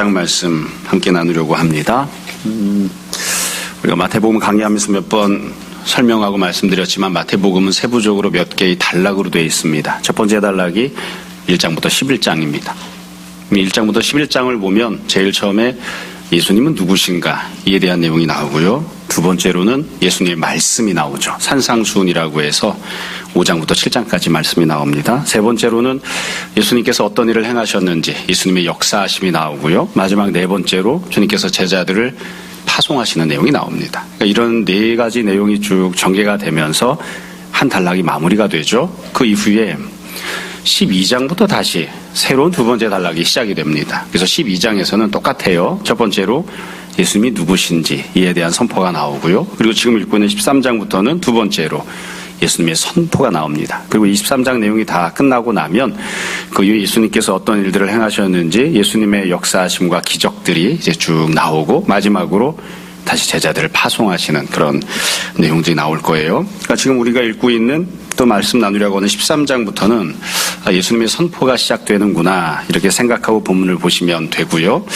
말씀 함께 나누려고 합니다. 우리가 마태복음 강의하면서 몇 번 설명하고 말씀드렸지만 마태복음은 세부적으로 몇 개의 단락으로 되어 있습니다. 첫 번째 단락이 1장부터 11장입니다. 1장부터 11장을 보면 제일 처음에 예수님은 누구신가 이에 대한 내용이 나오고요. 두 번째로는 예수님의 말씀이 나오죠. 산상수훈이라고 해서 5장부터 7장까지 말씀이 나옵니다. 세 번째로는 예수님께서 어떤 일을 행하셨는지 예수님의 역사하심이 나오고요. 마지막 네 번째로 주님께서 제자들을 파송하시는 내용이 나옵니다. 그러니까 이런 네 가지 내용이 쭉 전개가 되면서 한 단락이 마무리가 되죠. 그 이후에 12장부터 다시 새로운 두 번째 단락이 시작이 됩니다. 그래서 12장에서는 똑같아요. 첫 번째로 예수님이 누구신지 이에 대한 선포가 나오고요. 그리고 지금 읽고 있는 13장부터는 두 번째로 예수님의 선포가 나옵니다. 그리고 23장 내용이 다 끝나고 나면 그 이후에 예수님께서 어떤 일들을 행하셨는지 예수님의 역사하심과 기적들이 이제 쭉 나오고 마지막으로 다시 제자들을 파송하시는 그런 내용들이 나올 거예요. 그러니까 지금 우리가 읽고 있는 또 말씀 나누려고 하는 13장부터는 예수님의 선포가 시작되는구나 이렇게 생각하고 본문을 보시면 되고요.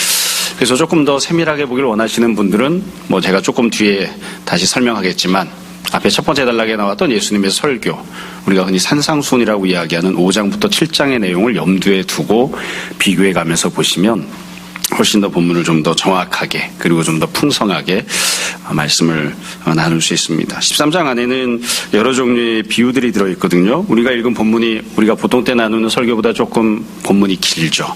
그래서 조금 더 세밀하게 보기를 원하시는 분들은 제가 조금 뒤에 다시 설명하겠지만 앞에 첫 번째 단락에 나왔던 예수님의 설교, 우리가 흔히 산상수훈이라고 이야기하는 5장부터 7장의 내용을 염두에 두고 비교해 가면서 보시면 훨씬 더 본문을 좀 더 정확하게 그리고 좀 더 풍성하게 말씀을 나눌 수 있습니다. 13장 안에는 여러 종류의 비유들이 들어있거든요. 우리가 읽은 본문이 우리가 보통 때 나누는 설교보다 조금 본문이 길죠.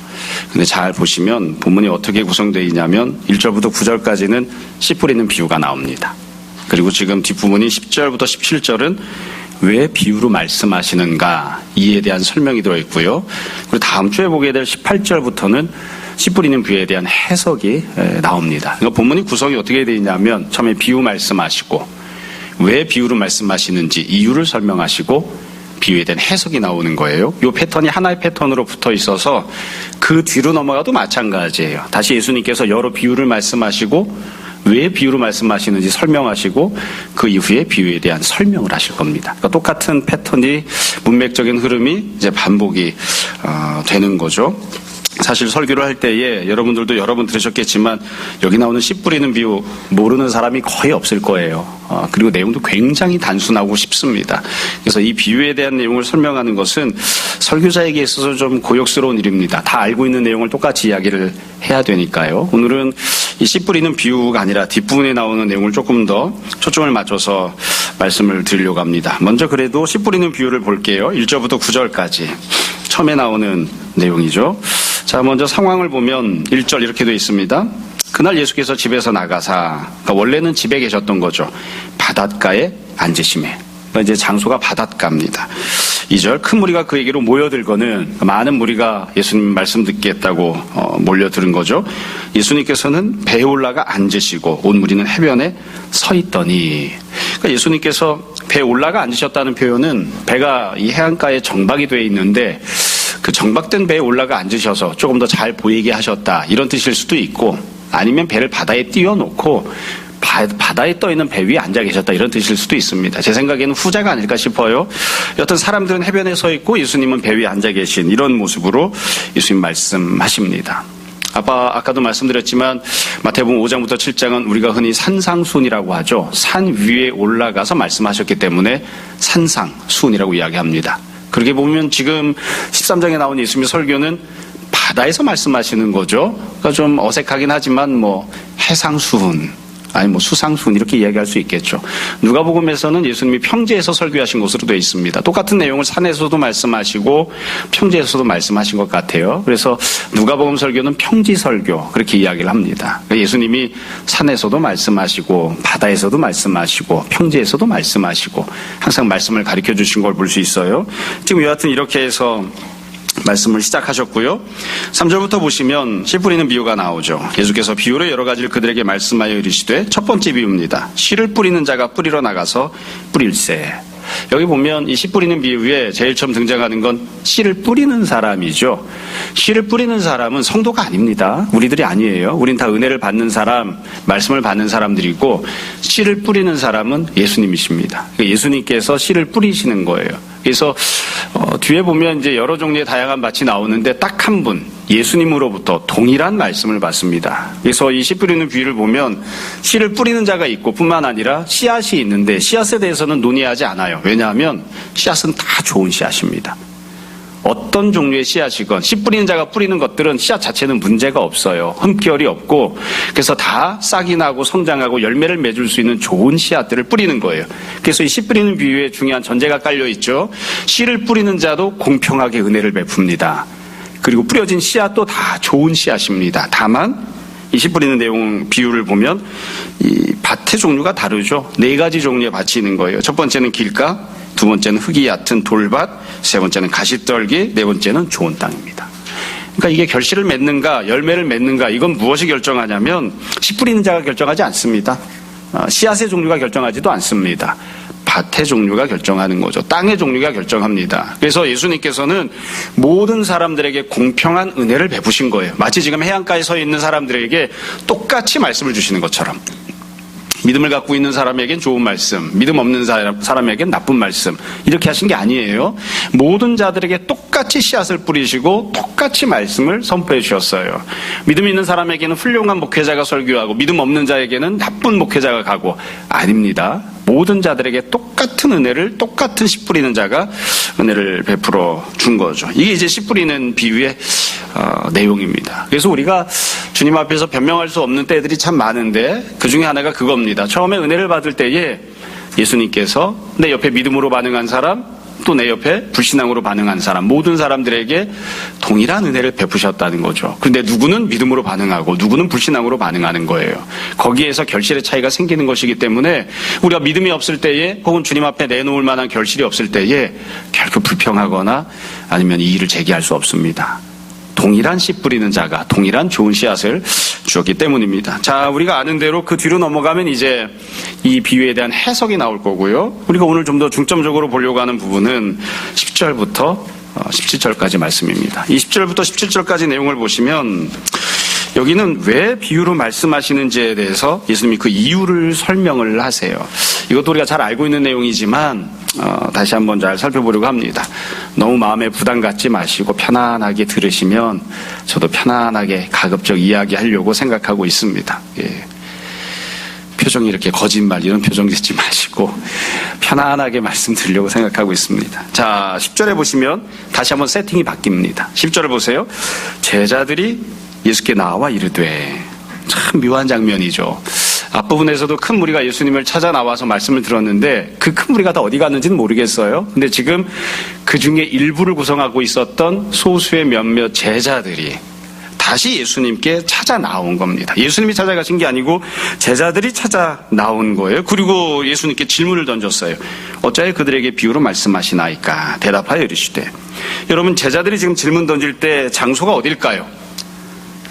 근데 잘 보시면 본문이 어떻게 구성되어 있냐면 1절부터 9절까지는 씨 뿌리는 비유가 나옵니다. 그리고 지금 뒷부분이 10절부터 17절은 왜 비유로 말씀하시는가 이에 대한 설명이 들어있고요. 그리고 다음 주에 보게 될 18절부터는 씨 뿌리는 비유에 대한 해석이 나옵니다. 그러니까 본문이 구성이 어떻게 되어 있냐면 처음에 비유 말씀하시고 왜 비유로 말씀하시는지 이유를 설명하시고 비유에 대한 해석이 나오는 거예요. 이 패턴이 하나의 패턴으로 붙어 있어서 그 뒤로 넘어가도 마찬가지예요. 다시 예수님께서 여러 비유를 말씀하시고 왜 비유로 말씀하시는지 설명하시고 그 이후에 비유에 대한 설명을 하실 겁니다. 그러니까 똑같은 패턴이 문맥적인 흐름이 이제 반복이 되는 거죠. 사실 설교를 할 때에 여러분들도 여러 번 들으셨겠지만 여기 나오는 씨 뿌리는 비유 모르는 사람이 거의 없을 거예요. 그리고 내용도 굉장히 단순하고 쉽습니다. 그래서 이 비유에 대한 내용을 설명하는 것은 설교자에게 있어서 좀 고역스러운 일입니다. 다 알고 있는 내용을 똑같이 이야기를 해야 되니까요. 오늘은 이 씨 뿌리는 비유가 아니라 뒷부분에 나오는 내용을 조금 더 초점을 맞춰서 말씀을 드리려고 합니다. 먼저 그래도 씨 뿌리는 비유를 볼게요. 1절부터 9절까지 처음에 나오는 내용이죠. 자, 먼저 상황을 보면 1절 이렇게 되어 있습니다. 그날 예수께서 집에서 나가사, 그러니까 원래는 집에 계셨던 거죠. 바닷가에 앉으시매. 그러니까 이제 장소가 바닷가입니다. 2절 큰 무리가 그에게로 모여들거는 많은 무리가 예수님 말씀 듣겠다고 몰려드는 거죠. 예수님께서는 배에 올라가 앉으시고 온 무리는 해변에 서 있더니, 그러니까 예수님께서 배에 올라가 앉으셨다는 표현은 배가 이 해안가에 정박이 되어 있는데 그 정박된 배에 올라가 앉으셔서 조금 더 잘 보이게 하셨다 이런 뜻일 수도 있고, 아니면 배를 바다에 띄워놓고 바다에 떠있는 배 위에 앉아 계셨다 이런 뜻일 수도 있습니다. 제 생각에는 후자가 아닐까 싶어요. 여튼 사람들은 해변에 서 있고 예수님은 배 위에 앉아 계신 이런 모습으로 예수님 말씀하십니다. 아까도 말씀드렸지만 마태복음 5장부터 7장은 우리가 흔히 산상수훈이라고 하죠. 산 위에 올라가서 말씀하셨기 때문에 산상수훈이라고 이야기합니다. 그렇게 보면 지금 13장에 나온 예수님의 설교는 바다에서 말씀하시는 거죠. 그러니까 좀 어색하긴 하지만 해상수훈 아니 수상수훈 이렇게 이야기할 수 있겠죠. 누가복음에서는 예수님이 평지에서 설교하신 것으로 되어 있습니다. 똑같은 내용을 산에서도 말씀하시고 평지에서도 말씀하신 것 같아요. 그래서 누가복음 설교는 평지 설교 그렇게 이야기를 합니다. 예수님이 산에서도 말씀하시고 바다에서도 말씀하시고 평지에서도 말씀하시고 항상 말씀을 가르쳐 주신 걸 볼 수 있어요. 지금 여하튼 이렇게 해서 말씀을 시작하셨고요. 3절부터 보시면 씨 뿌리는 비유가 나오죠. 예수께서 비유로 여러 가지를 그들에게 말씀하여 이르시되 첫 번째 비유입니다. 씨를 뿌리는 자가 뿌리러 나가서 뿌릴새. 여기 보면 이 씨 뿌리는 비유에 제일 처음 등장하는 건 씨를 뿌리는 사람이죠. 씨를 뿌리는 사람은 성도가 아닙니다. 우리들이 아니에요. 우린 다 은혜를 받는 사람, 말씀을 받는 사람들이고 씨를 뿌리는 사람은 예수님이십니다. 예수님께서 씨를 뿌리시는 거예요. 그래서 뒤에 보면 이제 여러 종류의 다양한 밭이 나오는데 딱 한 분, 예수님으로부터 동일한 말씀을 받습니다. 그래서 이 씨 뿌리는 비유를 보면 씨를 뿌리는 자가 있고 뿐만 아니라 씨앗이 있는데 씨앗에 대해서는 논의하지 않아요. 왜냐하면 씨앗은 다 좋은 씨앗입니다. 어떤 종류의 씨앗이건 씨 뿌리는 자가 뿌리는 것들은 씨앗 자체는 문제가 없어요. 흠결이 없고 그래서 다 싹이 나고 성장하고 열매를 맺을 수 있는 좋은 씨앗들을 뿌리는 거예요. 그래서 이 씨 뿌리는 비유에 중요한 전제가 깔려 있죠. 씨를 뿌리는 자도 공평하게 은혜를 베풉니다. 그리고 뿌려진 씨앗도 다 좋은 씨앗입니다. 다만 이 씨 뿌리는 내용 비유를 보면 이 밭의 종류가 다르죠. 4가지 종류의 밭이 있는 거예요. 첫 번째는 길가, 두 번째는 흙이 얕은 돌밭, 세 번째는 가시떨기, 네 번째는 좋은 땅입니다. 그러니까 이게 결실을 맺는가 열매를 맺는가 이건 무엇이 결정하냐면 씨 뿌리는 자가 결정하지 않습니다. 씨앗의 종류가 결정하지도 않습니다. 밭의 종류가 결정하는 거죠. 땅의 종류가 결정합니다. 그래서 예수님께서는 모든 사람들에게 공평한 은혜를 베푸신 거예요. 마치 지금 해안가에 서 있는 사람들에게 똑같이 말씀을 주시는 것처럼. 믿음을 갖고 있는 사람에겐 좋은 말씀, 믿음 없는 사람에겐 나쁜 말씀 이렇게 하신 게 아니에요. 모든 자들에게 똑같이 씨앗을 뿌리시고 똑같이 말씀을 선포해 주셨어요. 믿음 있는 사람에게는 훌륭한 목회자가 설교하고 믿음 없는 자에게는 나쁜 목회자가 가고 아닙니다. 모든 자들에게 똑같은 은혜를 똑같은 씨 뿌리는 자가 은혜를 베풀어 준 거죠. 이게 이제 씨 뿌리는 비유의 내용입니다. 그래서 우리가 주님 앞에서 변명할 수 없는 때들이 참 많은데 그 중에 하나가 그겁니다. 처음에 은혜를 받을 때에 예수님께서 내 옆에 믿음으로 반응한 사람 또 내 옆에 불신앙으로 반응한 사람 모든 사람들에게 동일한 은혜를 베푸셨다는 거죠. 그런데 누구는 믿음으로 반응하고 누구는 불신앙으로 반응하는 거예요. 거기에서 결실의 차이가 생기는 것이기 때문에 우리가 믿음이 없을 때에 혹은 주님 앞에 내놓을 만한 결실이 없을 때에 결코 불평하거나 아니면 이의를 제기할 수 없습니다. 동일한 씨 뿌리는 자가 동일한 좋은 씨앗을 주었기 때문입니다. 자, 우리가 아는 대로 그 뒤로 넘어가면 이제 이 비유에 대한 해석이 나올 거고요. 우리가 오늘 좀 더 중점적으로 보려고 하는 부분은 10절부터 17절까지 말씀입니다. 이 10절부터 17절까지 내용을 보시면 여기는 왜 비유로 말씀하시는지에 대해서 예수님이 그 이유를 설명을 하세요. 이것도 우리가 잘 알고 있는 내용이지만 다시 한번 잘 살펴보려고 합니다. 너무 마음에 부담 갖지 마시고 편안하게 들으시면 저도 편안하게 가급적 이야기하려고 생각하고 있습니다. 예. 표정이 이렇게 거짓말 이런 표정 짓지 마시고 편안하게 말씀드리려고 생각하고 있습니다. 자, 10절에 보시면 다시 한번 세팅이 바뀝니다. 10절을 보세요. 제자들이 예수께 나와 이르되 참 묘한 장면이죠. 앞부분에서도 큰 무리가 예수님을 찾아 나와서 말씀을 들었는데 그 큰 무리가 다 어디 갔는지는 모르겠어요. 근데 지금 그 중에 일부를 구성하고 있었던 소수의 몇몇 제자들이 다시 예수님께 찾아 나온 겁니다. 예수님이 찾아가신 게 아니고 제자들이 찾아 나온 거예요. 그리고 예수님께 질문을 던졌어요. 어찌하여 그들에게 비유로 말씀하시나이까? 대답하여 이르시되. 여러분, 제자들이 지금 질문 던질 때 장소가 어딜까요?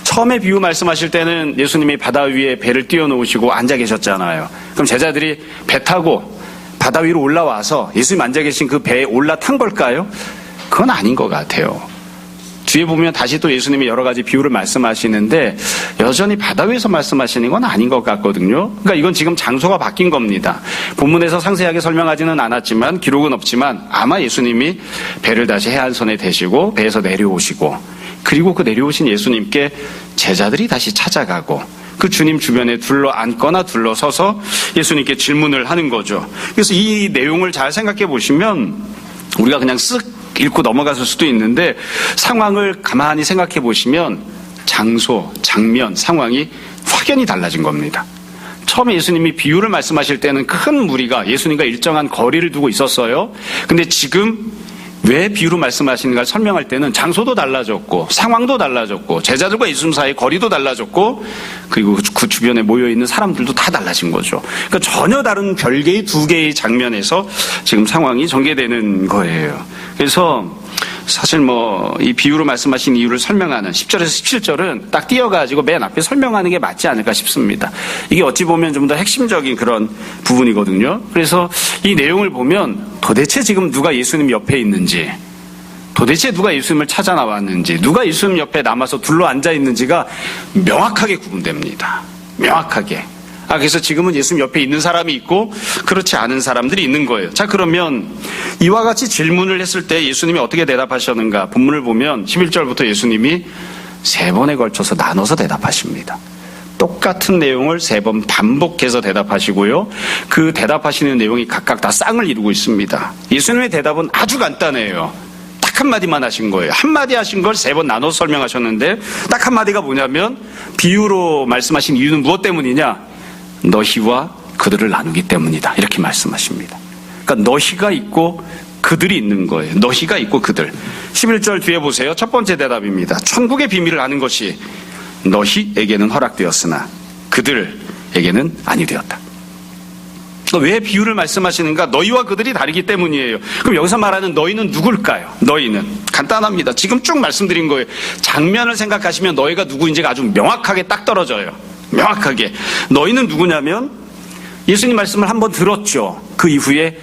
처음에 비유 말씀하실 때는 예수님이 바다 위에 배를 띄워놓으시고 앉아 계셨잖아요. 그럼 제자들이 배 타고 바다 위로 올라와서 예수님 앉아 계신 그 배에 올라탄 걸까요? 그건 아닌 것 같아요. 뒤에 보면 다시 또 예수님이 여러 가지 비유를 말씀하시는데 여전히 바다 위에서 말씀하시는 건 아닌 것 같거든요. 그러니까 이건 지금 장소가 바뀐 겁니다. 본문에서 상세하게 설명하지는 않았지만 기록은 없지만 아마 예수님이 배를 다시 해안선에 대시고 배에서 내려오시고 그리고 그 내려오신 예수님께 제자들이 다시 찾아가고 그 주님 주변에 둘러앉거나 둘러서서 예수님께 질문을 하는 거죠. 그래서 이 내용을 잘 생각해 보시면 우리가 그냥 쓱 읽고 넘어갔을 수도 있는데 상황을 가만히 생각해 보시면 장소, 장면, 상황이 확연히 달라진 겁니다. 처음에 예수님이 비유를 말씀하실 때는 큰 무리가 예수님과 일정한 거리를 두고 있었어요. 근데 지금 왜 비유로 말씀하시는가 설명할 때는 장소도 달라졌고 상황도 달라졌고 제자들과 예수님 사이의 거리도 달라졌고 그리고 그 주변에 모여있는 사람들도 다 달라진 거죠. 그러니까 전혀 다른 별개의 두 개의 장면에서 지금 상황이 전개되는 거예요. 그래서 사실 이 비유로 말씀하신 이유를 설명하는 10절에서 17절은 딱 띄어가지고 맨 앞에 설명하는 게 맞지 않을까 싶습니다. 이게 어찌 보면 좀 더 핵심적인 그런 부분이거든요. 그래서 이 내용을 보면 도대체 지금 누가 예수님 옆에 있는지, 도대체 누가 예수님을 찾아 나왔는지, 누가 예수님 옆에 남아서 둘러 앉아 있는지가 명확하게 구분됩니다. 명확하게. 그래서 지금은 예수님 옆에 있는 사람이 있고 그렇지 않은 사람들이 있는 거예요. 자, 그러면 이와 같이 질문을 했을 때 예수님이 어떻게 대답하셨는가? 본문을 보면 11절부터 예수님이 3번에 걸쳐서 나눠서 대답하십니다. 똑같은 내용을 3번 반복해서 대답하시고요. 그 대답하시는 내용이 각각 다 쌍을 이루고 있습니다. 예수님의 대답은 아주 간단해요. 딱 한마디만 하신 거예요. 한마디 하신 걸 3번 나눠서 설명하셨는데 딱 한마디가 뭐냐면 비유로 말씀하신 이유는 무엇 때문이냐? 너희와 그들을 나누기 때문이다. 이렇게 말씀하십니다. 그러니까 너희가 있고 그들이 있는 거예요. 너희가 있고 그들. 11절 뒤에 보세요. 첫 번째 대답입니다. 천국의 비밀을 아는 것이 너희에게는 허락되었으나 그들에게는 아니 되었다. 왜 비유를 말씀하시는가? 너희와 그들이 다르기 때문이에요. 그럼 여기서 말하는 너희는 누굴까요? 너희는 간단합니다. 지금 쭉 말씀드린 거예요. 장면을 생각하시면 너희가 누구인지가 아주 명확하게 딱 떨어져요. 명확하게. 너희는 누구냐면 예수님 말씀을 한번 들었죠. 그 이후에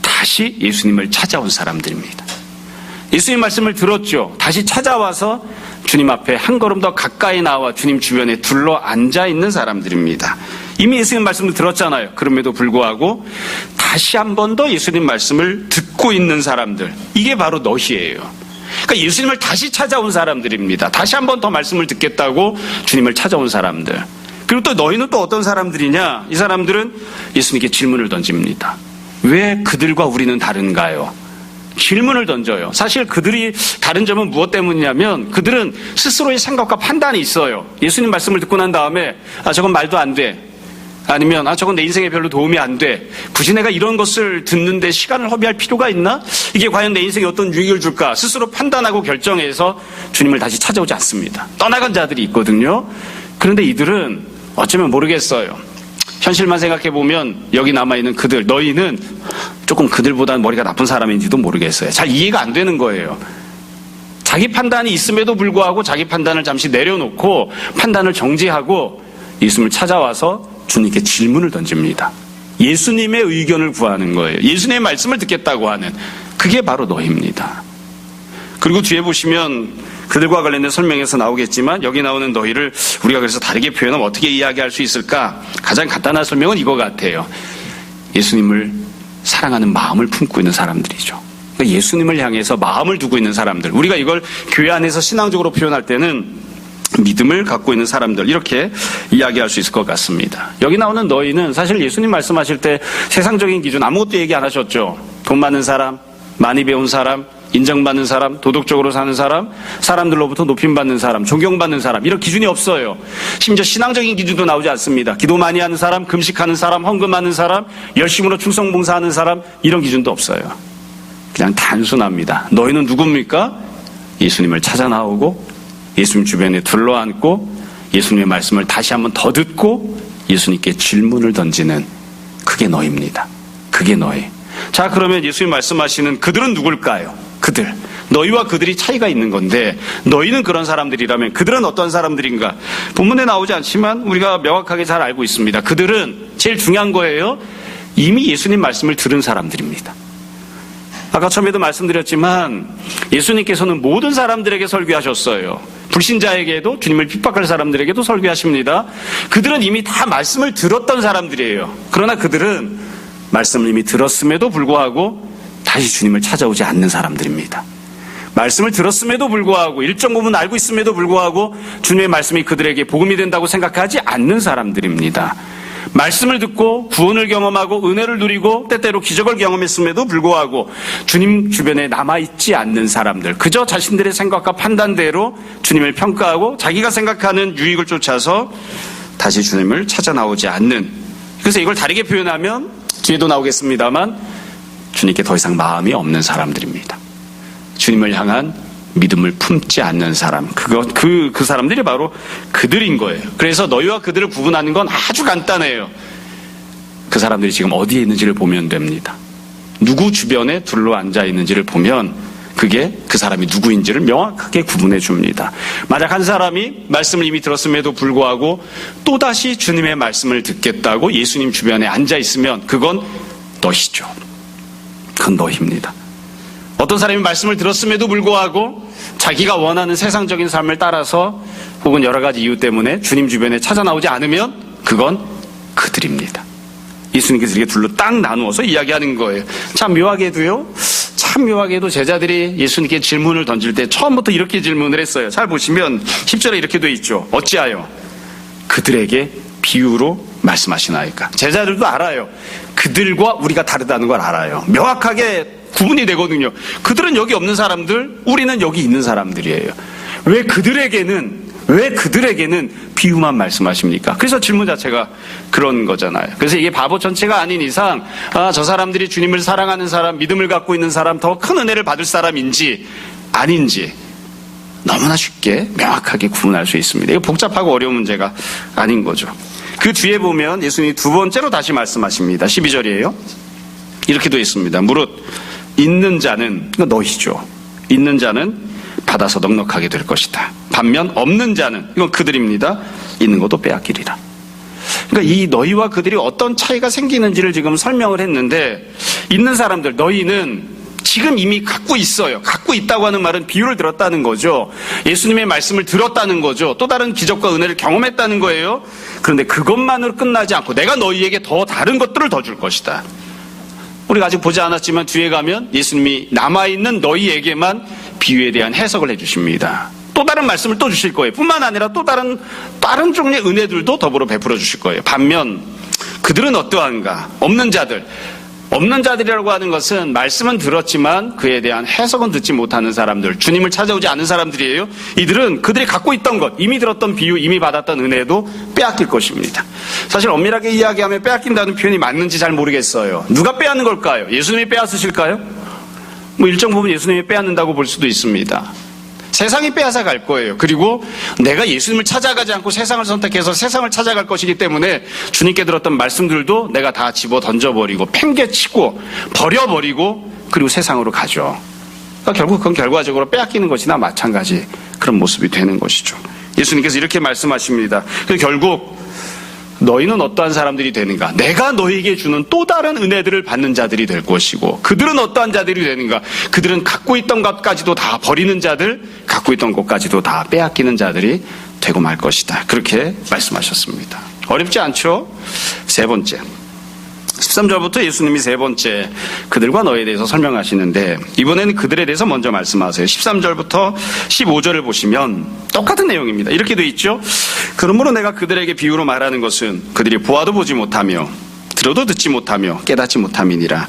다시 예수님을 찾아온 사람들입니다. 예수님 말씀을 들었죠. 다시 찾아와서 주님 앞에 한 걸음 더 가까이 나와 주님 주변에 둘러 앉아 있는 사람들입니다. 이미 예수님 말씀을 들었잖아요. 그럼에도 불구하고 다시 한 번 더 예수님 말씀을 듣고 있는 사람들. 이게 바로 너희예요. 그러니까 예수님을 다시 찾아온 사람들입니다. 다시 한 번 더 말씀을 듣겠다고 주님을 찾아온 사람들. 그리고 또 너희는 또 어떤 사람들이냐? 이 사람들은 예수님께 질문을 던집니다. 왜 그들과 우리는 다른가요? 질문을 던져요. 사실 그들이 다른 점은 무엇 때문이냐면 그들은 스스로의 생각과 판단이 있어요. 예수님 말씀을 듣고 난 다음에 저건 말도 안 돼. 아니면 저건 내 인생에 별로 도움이 안 돼. 굳이 내가 이런 것을 듣는데 시간을 허비할 필요가 있나? 이게 과연 내 인생에 어떤 유익을 줄까? 스스로 판단하고 결정해서 주님을 다시 찾아오지 않습니다. 떠나간 자들이 있거든요. 그런데 이들은 어쩌면 모르겠어요. 현실만 생각해보면 여기 남아있는 그들, 너희는 조금 그들보다는 머리가 나쁜 사람인지도 모르겠어요. 잘 이해가 안 되는 거예요. 자기 판단이 있음에도 불구하고 자기 판단을 잠시 내려놓고 판단을 정지하고 예수님을 찾아와서 주님께 질문을 던집니다. 예수님의 의견을 구하는 거예요. 예수님의 말씀을 듣겠다고 하는. 그게 바로 너희입니다. 그리고 뒤에 보시면 그들과 관련된 설명에서 나오겠지만 여기 나오는 너희를 우리가 그래서 다르게 표현하면 어떻게 이야기할 수 있을까? 가장 간단한 설명은 이거 같아요. 예수님을 사랑하는 마음을 품고 있는 사람들이죠. 그러니까 예수님을 향해서 마음을 두고 있는 사람들. 우리가 이걸 교회 안에서 신앙적으로 표현할 때는 믿음을 갖고 있는 사람들 이렇게 이야기할 수 있을 것 같습니다. 여기 나오는 너희는 사실 예수님 말씀하실 때 세상적인 기준 아무것도 얘기 안 하셨죠. 돈 많은 사람, 많이 배운 사람, 인정받는 사람, 도덕적으로 사는 사람, 사람들로부터 높임받는 사람, 존경받는 사람 이런 기준이 없어요. 심지어 신앙적인 기준도 나오지 않습니다. 기도 많이 하는 사람, 금식하는 사람, 헌금하는 사람, 열심으로 충성봉사하는 사람 이런 기준도 없어요. 그냥 단순합니다. 너희는 누굽니까? 예수님을 찾아 나오고 예수님 주변에 둘러앉고 예수님의 말씀을 다시 한번 더 듣고 예수님께 질문을 던지는 그게 너희입니다. 그게 너희. 자, 그러면 예수님 말씀하시는 그들은 누굴까요? 그들. 너희와 그들이 차이가 있는 건데 너희는 그런 사람들이라면 그들은 어떤 사람들인가? 본문에 나오지 않지만 우리가 명확하게 잘 알고 있습니다. 그들은 제일 중요한 거예요. 이미 예수님 말씀을 들은 사람들입니다. 아까 처음에도 말씀드렸지만 예수님께서는 모든 사람들에게 설교하셨어요. 불신자에게도 주님을 핍박할 사람들에게도 설교하십니다. 그들은 이미 다 말씀을 들었던 사람들이에요. 그러나 그들은 말씀을 이미 들었음에도 불구하고 다시 주님을 찾아오지 않는 사람들입니다. 말씀을 들었음에도 불구하고 일정 부분 알고 있음에도 불구하고 주님의 말씀이 그들에게 복음이 된다고 생각하지 않는 사람들입니다. 말씀을 듣고 구원을 경험하고 은혜를 누리고 때때로 기적을 경험했음에도 불구하고 주님 주변에 남아있지 않는 사람들, 그저 자신들의 생각과 판단대로 주님을 평가하고 자기가 생각하는 유익을 쫓아서 다시 주님을 찾아 나오지 않는, 그래서 이걸 다르게 표현하면 뒤에도 나오겠습니다만 주님께 더 이상 마음이 없는 사람들입니다. 주님을 향한 믿음을 품지 않는 사람, 그 사람들이 바로 그들인 거예요. 그래서 너희와 그들을 구분하는 건 아주 간단해요. 그 사람들이 지금 어디에 있는지를 보면 됩니다. 누구 주변에 둘러앉아 있는지를 보면 그게 그 사람이 누구인지를 명확하게 구분해 줍니다. 만약 한 사람이 말씀을 이미 들었음에도 불구하고 또다시 주님의 말씀을 듣겠다고 예수님 주변에 앉아 있으면 그건 너희죠. 그건 너희입니다. 어떤 사람이 말씀을 들었음에도 불구하고 자기가 원하는 세상적인 삶을 따라서 혹은 여러 가지 이유 때문에 주님 주변에 찾아 나오지 않으면 그건 그들입니다. 예수님께서 이렇게 둘로 딱 나누어서 이야기하는 거예요. 참 묘하게도요. 참 묘하게도 제자들이 예수님께 질문을 던질 때 처음부터 이렇게 질문을 했어요. 잘 보시면 10절에 이렇게 돼 있죠. 어찌하여 그들에게 비유로 말씀하시나이까. 제자들도 알아요. 그들과 우리가 다르다는 걸 알아요. 명확하게 구분이 되거든요. 그들은 여기 없는 사람들, 우리는 여기 있는 사람들이에요. 왜 그들에게는 비유만 말씀하십니까? 그래서 질문 자체가 그런 거잖아요. 그래서 이게 바보 전체가 아닌 이상, 저 사람들이 주님을 사랑하는 사람, 믿음을 갖고 있는 사람, 더 큰 은혜를 받을 사람인지 아닌지 너무나 쉽게 명확하게 구분할 수 있습니다. 이거 복잡하고 어려운 문제가 아닌 거죠. 그 뒤에 보면 예수님이 두 번째로 다시 말씀하십니다. 12절이에요. 이렇게 되어 있습니다. 무릇 있는 자는, 이거 너희죠. 있는 자는 받아서 넉넉하게 될 것이다. 반면 없는 자는, 이건 그들입니다. 있는 것도 빼앗기리라. 그러니까 이 너희와 그들이 어떤 차이가 생기는지를 지금 설명을 했는데, 있는 사람들, 너희는 지금 이미 갖고 있어요. 갖고 있다고 하는 말은 비유를 들었다는 거죠. 예수님의 말씀을 들었다는 거죠. 또 다른 기적과 은혜를 경험했다는 거예요. 그런데 그것만으로 끝나지 않고 내가 너희에게 더 다른 것들을 더 줄 것이다. 우리가 아직 보지 않았지만 뒤에 가면 예수님이 남아있는 너희에게만 비유에 대한 해석을 해주십니다. 또 다른 말씀을 또 주실 거예요. 뿐만 아니라 또 다른 종류의 은혜들도 더불어 베풀어 주실 거예요. 반면 그들은 어떠한가? 없는 자들이라고 하는 것은 말씀은 들었지만 그에 대한 해석은 듣지 못하는 사람들, 주님을 찾아오지 않은 사람들이에요. 이들은 그들이 갖고 있던 것, 이미 들었던 비유, 이미 받았던 은혜도 빼앗길 것입니다. 사실 엄밀하게 이야기하면 빼앗긴다는 표현이 맞는지 잘 모르겠어요. 누가 빼앗는 걸까요? 예수님이 빼앗으실까요? 일정 부분 예수님이 빼앗는다고 볼 수도 있습니다. 세상이 빼앗아 갈 거예요. 그리고 내가 예수님을 찾아가지 않고 세상을 선택해서 세상을 찾아갈 것이기 때문에 주님께 들었던 말씀들도 내가 다 집어 던져버리고 팽개치고 버려버리고 그리고 세상으로 가죠. 그러니까 결국 그건 결과적으로 빼앗기는 것이나 마찬가지 그런 모습이 되는 것이죠. 예수님께서 이렇게 말씀하십니다. 결국 너희는 어떠한 사람들이 되는가? 내가 너희에게 주는 또 다른 은혜들을 받는 자들이 될 것이고, 그들은 어떠한 자들이 되는가? 그들은 갖고 있던 것까지도 다 버리는 자들, 갖고 있던 것까지도 다 빼앗기는 자들이 되고 말 것이다. 그렇게 말씀하셨습니다. 어렵지 않죠? 세 번째. 13절부터 예수님이 세 번째 그들과 너희에 대해서 설명하시는데, 이번에는 그들에 대해서 먼저 말씀하세요. 13절부터 15절을 보시면 똑같은 내용입니다. 이렇게 돼 있죠. 그러므로 내가 그들에게 비유로 말하는 것은 그들이 보아도 보지 못하며 들어도 듣지 못하며 깨닫지 못함이니라.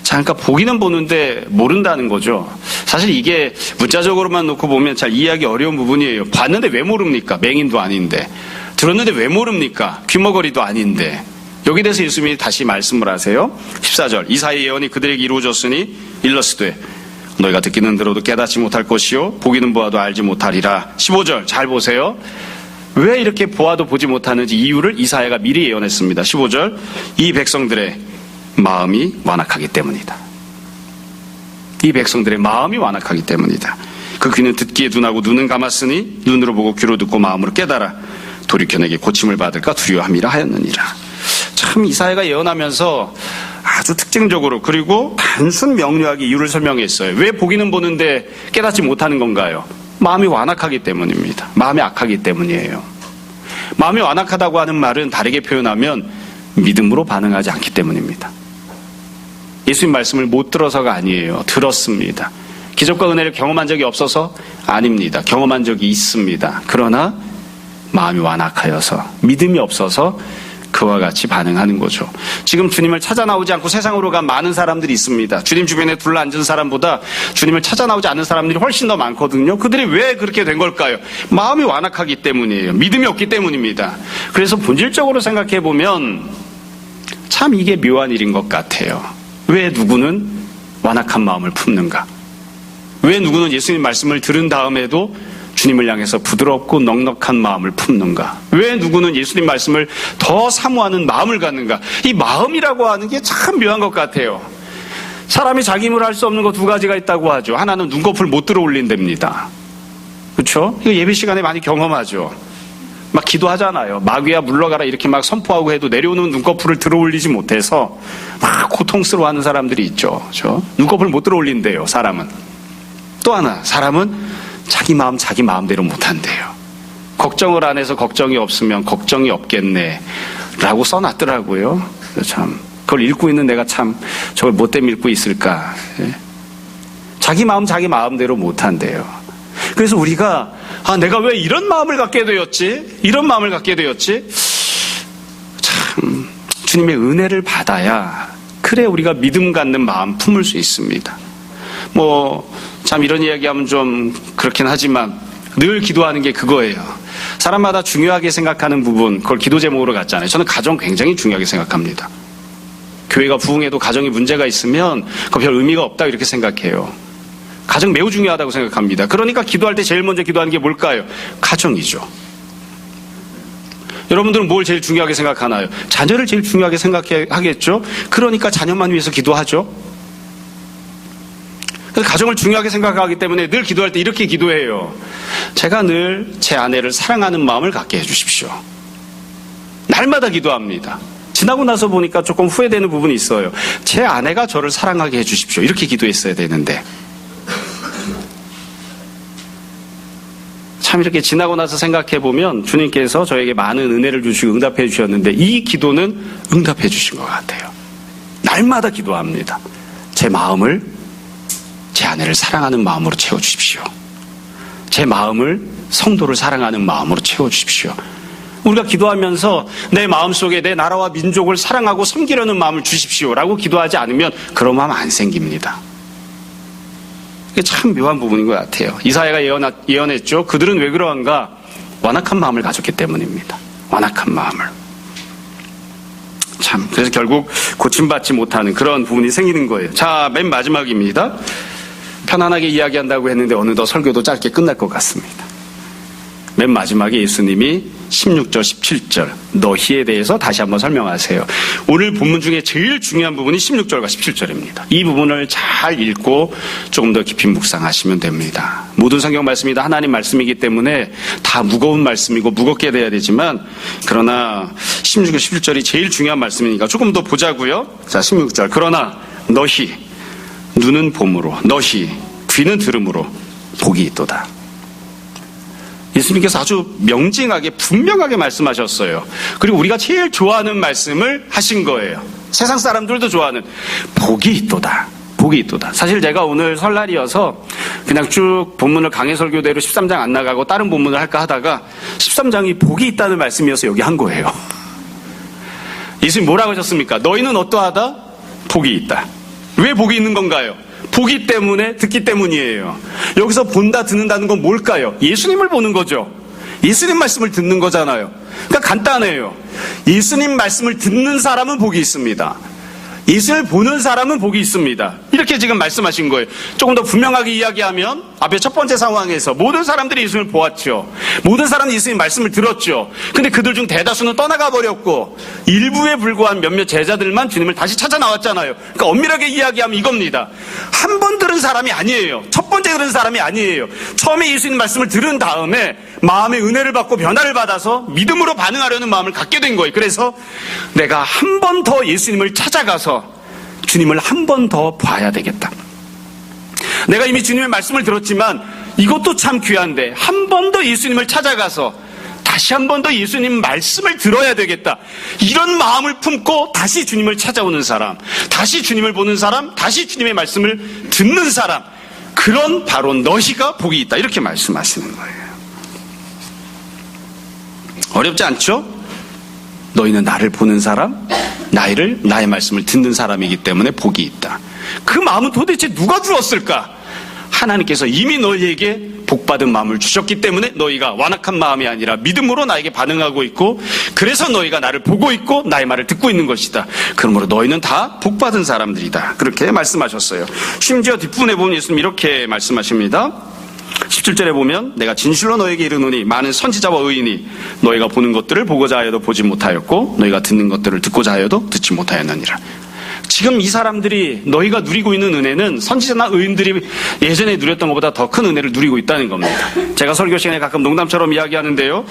자, 그러니까 보기는 보는데 모른다는 거죠. 사실 이게 문자적으로만 놓고 보면 잘 이해하기 어려운 부분이에요. 봤는데 왜 모릅니까? 맹인도 아닌데. 들었는데 왜 모릅니까? 귀머거리도 아닌데. 여기에 대해서 예수님이 다시 말씀을 하세요. 14절. 이사야 예언이 그들에게 이루어졌으니 일러스되 너희가 듣기는 들어도 깨닫지 못할 것이요 보기는 보아도 알지 못하리라. 15절 잘 보세요. 왜 이렇게 보아도 보지 못하는지 이유를 이사야가 미리 예언했습니다. 15절. 이 백성들의 마음이 완악하기 때문이다. 이 백성들의 마음이 완악하기 때문이다. 그 귀는 듣기에 둔하고 눈은 감았으니 눈으로 보고 귀로 듣고 마음으로 깨달아 돌이켜 내게 고침을 받을까 두려워함이라 하였느니라. 참 이사야가 예언하면서 아주 특징적으로 그리고 단순 명료하게 이유를 설명했어요. 왜 보기는 보는데 깨닫지 못하는 건가요? 마음이 완악하기 때문입니다. 마음이 악하기 때문이에요. 마음이 완악하다고 하는 말은 다르게 표현하면 믿음으로 반응하지 않기 때문입니다. 예수님 말씀을 못 들어서가 아니에요. 들었습니다. 기적과 은혜를 경험한 적이 없어서 아닙니다. 경험한 적이 있습니다. 그러나 마음이 완악하여서 믿음이 없어서 그와 같이 반응하는 거죠. 지금 주님을 찾아 나오지 않고 세상으로 간 많은 사람들이 있습니다. 주님 주변에 둘러앉은 사람보다 주님을 찾아 나오지 않는 사람들이 훨씬 더 많거든요. 그들이 왜 그렇게 된 걸까요? 마음이 완악하기 때문이에요. 믿음이 없기 때문입니다. 그래서 본질적으로 생각해 보면 참 이게 묘한 일인 것 같아요. 왜 누구는 완악한 마음을 품는가? 왜 누구는 예수님 말씀을 들은 다음에도 주님을 향해서 부드럽고 넉넉한 마음을 품는가? 왜 누구는 예수님 말씀을 더 사모하는 마음을 갖는가? 이 마음이라고 하는 게 참 묘한 것 같아요. 사람이 자기 힘으로 할 수 없는 거 두 가지가 있다고 하죠. 하나는 눈꺼풀 못 들어 올린답니다. 그렇죠? 이거 예배 시간에 많이 경험하죠. 막 기도하잖아요. 마귀야 물러가라 이렇게 막 선포하고 해도 내려오는 눈꺼풀을 들어 올리지 못해서 막 고통스러워하는 사람들이 있죠. 그렇죠? 눈꺼풀 못 들어 올린대요. 사람은. 또 하나, 사람은 자기 마음 자기 마음대로 못한대요. 걱정을 안 해서 걱정이 없으면 걱정이 없겠네 라고 써놨더라고요. 참 그걸 읽고 있는 내가 참 저걸 뭐 때문에 읽고 있을까. 자기 마음 자기 마음대로 못한대요. 그래서 우리가 내가 왜 이런 마음을 갖게 되었지? 이런 마음을 갖게 되었지? 참 주님의 은혜를 받아야 그래 우리가 믿음 갖는 마음 품을 수 있습니다. 참 이런 이야기하면 좀 그렇긴 하지만 늘 기도하는 게 그거예요. 사람마다 중요하게 생각하는 부분, 그걸 기도 제목으로 갖잖아요. 저는 가정 굉장히 중요하게 생각합니다. 교회가 부흥해도 가정에 문제가 있으면 그거 별 의미가 없다 이렇게 생각해요. 가정 매우 중요하다고 생각합니다. 그러니까 기도할 때 제일 먼저 기도하는 게 뭘까요? 가정이죠. 여러분들은 뭘 제일 중요하게 생각하나요? 자녀를 제일 중요하게 생각하겠죠? 그러니까 자녀만 위해서 기도하죠. 가정을 중요하게 생각하기 때문에 늘 기도할 때 이렇게 기도해요. 제가 늘 제 아내를 사랑하는 마음을 갖게 해주십시오. 날마다 기도합니다. 지나고 나서 보니까 조금 후회되는 부분이 있어요. 제 아내가 저를 사랑하게 해주십시오. 이렇게 기도했어야 되는데. 참 이렇게 지나고 나서 생각해보면 주님께서 저에게 많은 은혜를 주시고 응답해 주셨는데 이 기도는 응답해 주신 것 같아요. 날마다 기도합니다. 제 마음을 제 아내를 사랑하는 마음으로 채워주십시오. 제 마음을 성도를 사랑하는 마음으로 채워주십시오. 우리가 기도하면서 내 마음속에 내 나라와 민족을 사랑하고 섬기려는 마음을 주십시오라고 기도하지 않으면 그런 마음 안 생깁니다. 이게 참 묘한 부분인 것 같아요. 이사야가 예언했죠. 그들은 왜 그러한가? 완악한 마음을 가졌기 때문입니다. 완악한 마음을. 참 그래서 결국 고침받지 못하는 그런 부분이 생기는 거예요. 자, 맨 마지막입니다. 편안하게 이야기한다고 했는데 어느덧 설교도 짧게 끝날 것 같습니다. 맨 마지막에 예수님이 16절, 17절 너희에 대해서 다시 한번 설명하세요. 오늘 본문 중에 제일 중요한 부분이 16절과 17절입니다. 이 부분을 잘 읽고 조금 더 깊이 묵상하시면 됩니다. 모든 성경 말씀이 다 하나님 말씀이기 때문에 다 무거운 말씀이고 무겁게 돼야 되지만 그러나 16절, 17절이 제일 중요한 말씀이니까 조금 더 보자고요. 자, 16절 그러나 너희 눈은 봄으로 너희 귀는 들음으로 복이 있도다. 예수님께서 아주 명징하게 분명하게 말씀하셨어요. 그리고 우리가 제일 좋아하는 말씀을 하신 거예요. 세상 사람들도 좋아하는 복이 있도다. 복이 있도다. 사실 제가 오늘 설날이어서 그냥 쭉 본문을 강해 설교대로 13장 안 나가고 다른 본문을 할까 하다가 13장이 복이 있다는 말씀이어서 여기 한 거예요. 예수님 뭐라고 하셨습니까? 너희는 어떠하다? 복이 있다. 왜 복이 있는 건가요? 보기 때문에 듣기 때문이에요. 여기서 본다 듣는다는 건 뭘까요? 예수님을 보는 거죠. 예수님 말씀을 듣는 거잖아요. 그러니까 간단해요. 예수님 말씀을 듣는 사람은 복이 있습니다. 예수를 보는 사람은 복이 있습니다. 이렇게 지금 말씀하신 거예요. 조금 더 분명하게 이야기하면 앞에 첫 번째 상황에서 모든 사람들이 예수님을 보았죠. 모든 사람이 예수님 말씀을 들었죠. 근데 그들 중 대다수는 떠나가 버렸고 일부에 불과한 몇몇 제자들만 주님을 다시 찾아 나왔잖아요. 그러니까 엄밀하게 이야기하면 이겁니다. 한 번 들은 사람이 아니에요. 첫 번째 들은 사람이 아니에요. 처음에 예수님 말씀을 들은 다음에 마음의 은혜를 받고 변화를 받아서 믿음으로 반응하려는 마음을 갖게 된 거예요. 그래서 내가 한 번 더 예수님을 찾아가서 주님을 한 번 더 봐야 되겠다. 내가 이미 주님의 말씀을 들었지만 이것도 참 귀한데 한 번 더 예수님을 찾아가서 다시 한 번 더 예수님 말씀을 들어야 되겠다. 이런 마음을 품고 다시 주님을 찾아오는 사람, 다시 주님을 보는 사람, 다시 주님의 말씀을 듣는 사람, 그런 바로 너희가 복이 있다. 이렇게 말씀하시는 거예요. 어렵지 않죠? 너희는 나를 보는 사람, 나의 말씀을 듣는 사람이기 때문에 복이 있다. 그 마음은 도대체 누가 주었을까? 하나님께서 이미 너희에게 복받은 마음을 주셨기 때문에 너희가 완악한 마음이 아니라 믿음으로 나에게 반응하고 있고 그래서 너희가 나를 보고 있고 나의 말을 듣고 있는 것이다. 그러므로 너희는 다 복받은 사람들이다. 그렇게 말씀하셨어요. 심지어 뒷부분에 보면 예수님 이렇게 말씀하십니다. 17절에 보면 내가 진실로 너에게 이르노니 많은 선지자와 의인이 너희가 보는 것들을 보고자 하여도 보지 못하였고 너희가 듣는 것들을 듣고자 하여도 듣지 못하였느니라. 지금 이 사람들이 너희가 누리고 있는 은혜는 선지자나 의인들이 예전에 누렸던 것보다 더 큰 은혜를 누리고 있다는 겁니다. 제가 설교 시간에 가끔 농담처럼 이야기하는데요.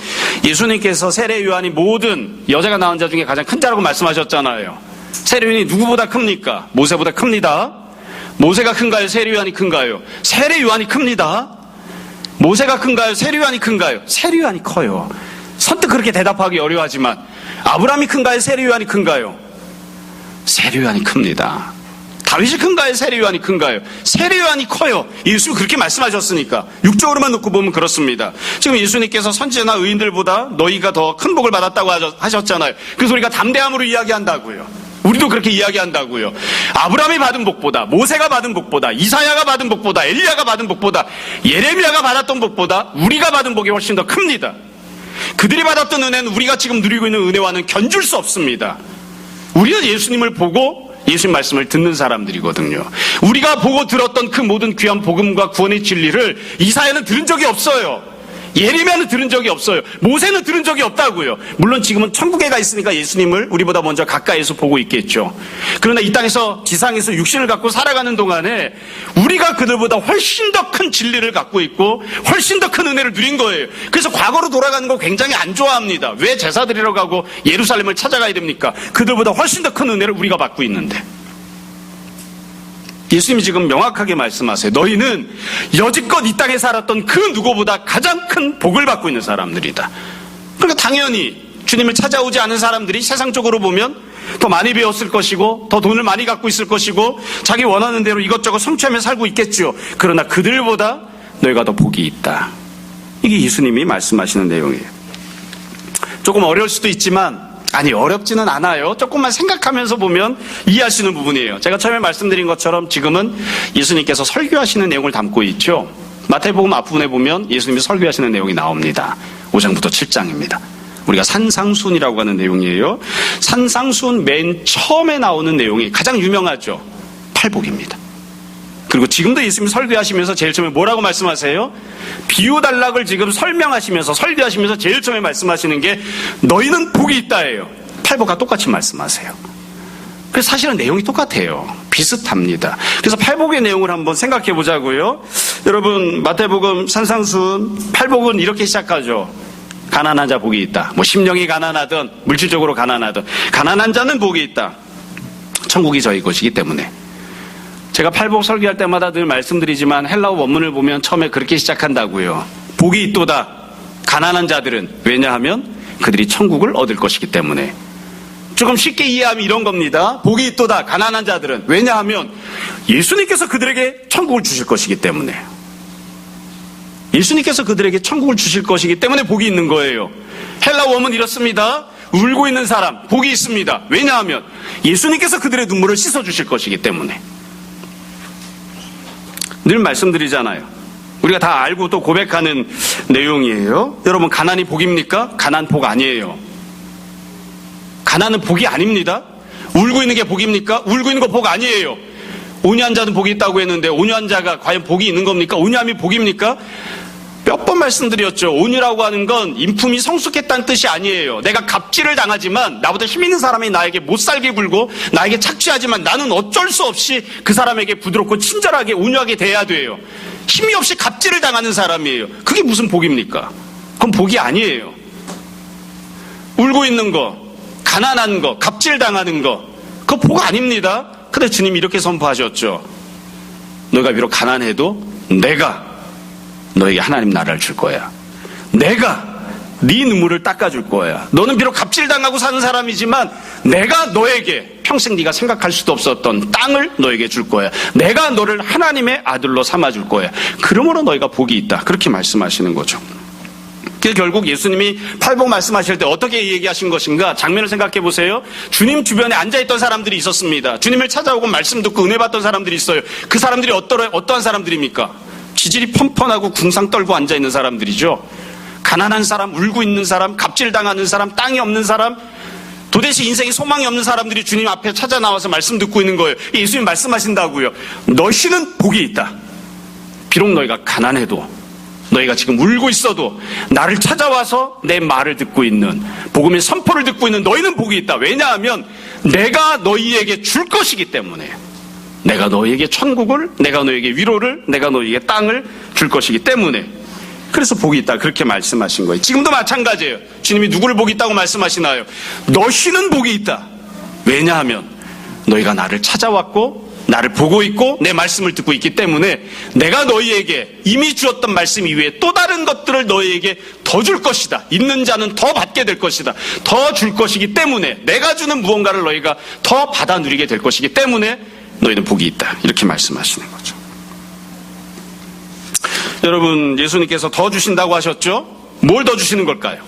예수님께서 세례 요한이 모든 여자가 낳은 자 중에 가장 큰 자라고 말씀하셨잖아요. 세례 요한이 누구보다 큽니까? 모세보다 큽니다. 모세가 큰가요? 세례 요한이 큰가요? 세례 요한이 큽니다. 모세가 큰가요? 세례 요한이 큰가요? 세례 요한이 커요. 선뜻 그렇게 대답하기 어려워하지만 아브라함이 큰가요? 세례 요한이 큰가요? 세례 요한이 큽니다. 다윗이 큰가요? 세례요한이 큰가요? 세례요한이 커요. 예수님이 그렇게 말씀하셨으니까. 육적으로만 놓고 보면 그렇습니다. 지금 예수님께서 선지자나 의인들보다 너희가 더 큰 복을 받았다고 하셨잖아요. 그래서 우리가 담대함으로 이야기한다고요. 우리도 그렇게 이야기한다고요. 아브라함이 받은 복보다, 모세가 받은 복보다, 이사야가 받은 복보다, 엘리야가 받은 복보다, 예레미야가 받았던 복보다 우리가 받은 복이 훨씬 더 큽니다. 그들이 받았던 은혜는 우리가 지금 누리고 있는 은혜와는 견줄 수 없습니다. 우리는 예수님을 보고 예수님 말씀을 듣는 사람들이거든요. 우리가 보고 들었던 그 모든 귀한 복음과 구원의 진리를 이사야는 들은 적이 없어요. 예레미야는 들은 적이 없어요. 모세는 들은 적이 없다고요. 물론 지금은 천국에 가 있으니까 예수님을 우리보다 먼저 가까이에서 보고 있겠죠. 그러나 이 땅에서 지상에서 육신을 갖고 살아가는 동안에 우리가 그들보다 훨씬 더 큰 진리를 갖고 있고 훨씬 더 큰 은혜를 누린 거예요. 그래서 과거로 돌아가는 걸 굉장히 안 좋아합니다. 왜 제사 드리러 가고 예루살렘을 찾아가야 됩니까? 그들보다 훨씬 더 큰 은혜를 우리가 받고 있는데. 예수님이 지금 명확하게 말씀하세요. 너희는 여지껏 이 땅에 살았던 그 누구보다 가장 큰 복을 받고 있는 사람들이다. 그러니까 당연히 주님을 찾아오지 않은 사람들이 세상적으로 보면 더 많이 배웠을 것이고 더 돈을 많이 갖고 있을 것이고 자기 원하는 대로 이것저것 성취하며 살고 있겠죠. 그러나 그들보다 너희가 더 복이 있다. 이게 예수님이 말씀하시는 내용이에요. 조금 어려울 수도 있지만 아니 어렵지는 않아요. 조금만 생각하면서 보면 이해할 수 있는 부분이에요. 제가 처음에 말씀드린 것처럼 지금은 예수님께서 설교하시는 내용을 담고 있죠. 마태복음 앞부분에 보면 예수님이 설교하시는 내용이 나옵니다. 5장부터 7장입니다. 우리가 산상수훈이라고 하는 내용이에요. 산상수훈 맨 처음에 나오는 내용이 가장 유명하죠. 팔복입니다. 그리고 지금도 예수님이 설교하시면서 제일 처음에 뭐라고 말씀하세요? 비유단락을 지금 설명하시면서 설교하시면서 제일 처음에 말씀하시는 게 너희는 복이 있다예요. 팔복과 똑같이 말씀하세요. 그래서 사실은 내용이 똑같아요. 비슷합니다. 그래서 팔복의 내용을 한번 생각해 보자고요. 여러분 마태복음 산상수훈 팔복은 이렇게 시작하죠. 가난한 자 복이 있다. 뭐 심령이 가난하든 물질적으로 가난하든 가난한 자는 복이 있다. 천국이 저희 것이기 때문에. 제가 팔복 설교할 때마다 늘 말씀드리지만 헬라어 원문을 보면 처음에 그렇게 시작한다고요. 복이 있도다. 가난한 자들은. 왜냐하면 그들이 천국을 얻을 것이기 때문에. 조금 쉽게 이해하면 이런 겁니다. 복이 있도다. 가난한 자들은. 왜냐하면 예수님께서 그들에게 천국을 주실 것이기 때문에. 예수님께서 그들에게 천국을 주실 것이기 때문에 복이 있는 거예요. 헬라어 원문 이렇습니다. 울고 있는 사람 복이 있습니다. 왜냐하면 예수님께서 그들의 눈물을 씻어주실 것이기 때문에. 늘 말씀드리잖아요. 우리가 다 알고 또 고백하는 내용이에요. 여러분 가난이 복입니까? 가난 복 아니에요. 가난은 복이 아닙니다. 울고 있는 게 복입니까? 울고 있는 거 복 아니에요. 온유한 자는 복이 있다고 했는데 온유한 자가 과연 복이 있는 겁니까? 온유함이 복입니까? 몇 번 말씀드렸죠. 온유라고 하는 건 인품이 성숙했다는 뜻이 아니에요. 내가 갑질을 당하지만 나보다 힘 있는 사람이 나에게 못살게 굴고 나에게 착취하지만 나는 어쩔 수 없이 그 사람에게 부드럽고 친절하게 온유하게 대해야 돼요. 힘이 없이 갑질을 당하는 사람이에요. 그게 무슨 복입니까? 그건 복이 아니에요. 울고 있는 거, 가난한 거, 갑질 당하는 거, 그거 복 아닙니다. 근데 주님이 이렇게 선포하셨죠. 너희가 비록 가난해도 내가 너에게 하나님 나라를 줄 거야. 내가 네 눈물을 닦아줄 거야. 너는 비록 갑질당하고 사는 사람이지만 내가 너에게 평생 네가 생각할 수도 없었던 땅을 너에게 줄 거야. 내가 너를 하나님의 아들로 삼아줄 거야. 그러므로 너희가 복이 있다. 그렇게 말씀하시는 거죠. 결국 예수님이 팔복 말씀하실 때 어떻게 얘기하신 것인가 장면을 생각해 보세요. 주님 주변에 앉아있던 사람들이 있었습니다. 주님을 찾아오고 말씀 듣고 은혜 받던 사람들이 있어요. 그 사람들이 어떠한 사람들입니까? 지질이 펀펀하고 궁상 떨고 앉아있는 사람들이죠. 가난한 사람, 울고 있는 사람, 갑질당하는 사람, 땅이 없는 사람, 도대체 인생에 소망이 없는 사람들이 주님 앞에 찾아 나와서 말씀 듣고 있는 거예요. 예수님 말씀하신다고요. 너희는 복이 있다. 비록 너희가 가난해도 너희가 지금 울고 있어도 나를 찾아와서 내 말을 듣고 있는 복음의 선포를 듣고 있는 너희는 복이 있다. 왜냐하면 내가 너희에게 줄 것이기 때문에. 내가 너희에게 천국을, 내가 너희에게 위로를, 내가 너희에게 땅을 줄 것이기 때문에. 그래서 복이 있다. 그렇게 말씀하신 거예요. 지금도 마찬가지예요. 주님이 누구를 복이 있다고 말씀하시나요? 너희는 복이 있다. 왜냐하면 너희가 나를 찾아왔고 나를 보고 있고 내 말씀을 듣고 있기 때문에 내가 너희에게 이미 주었던 말씀 이외에 또 다른 것들을 너희에게 더 줄 것이다. 있는 자는 더 받게 될 것이다. 더 줄 것이기 때문에 내가 주는 무언가를 너희가 더 받아 누리게 될 것이기 때문에 너희는 복이 있다. 이렇게 말씀하시는 거죠. 여러분, 예수님께서 더 주신다고 하셨죠? 뭘 더 주시는 걸까요?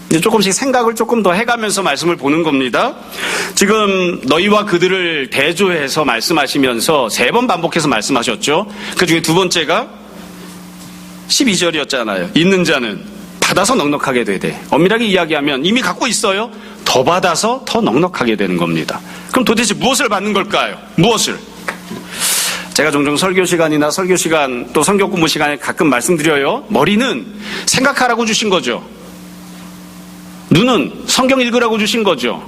이제 조금씩 생각을 조금 더 해가면서 말씀을 보는 겁니다. 지금 너희와 그들을 대조해서 말씀하시면서 3번 반복해서 말씀하셨죠. 그 중에 2번째가 12절이었잖아요. 있는 자는 받아서 넉넉하게 되되, 엄밀하게 이야기하면 이미 갖고 있어요. 더 받아서 더 넉넉하게 되는 겁니다. 그럼 도대체 무엇을 받는 걸까요? 무엇을? 제가 종종 설교 시간이나 설교 시간 또 성경 공부 시간에 가끔 말씀드려요. 머리는 생각하라고 주신 거죠. 눈은 성경 읽으라고 주신 거죠.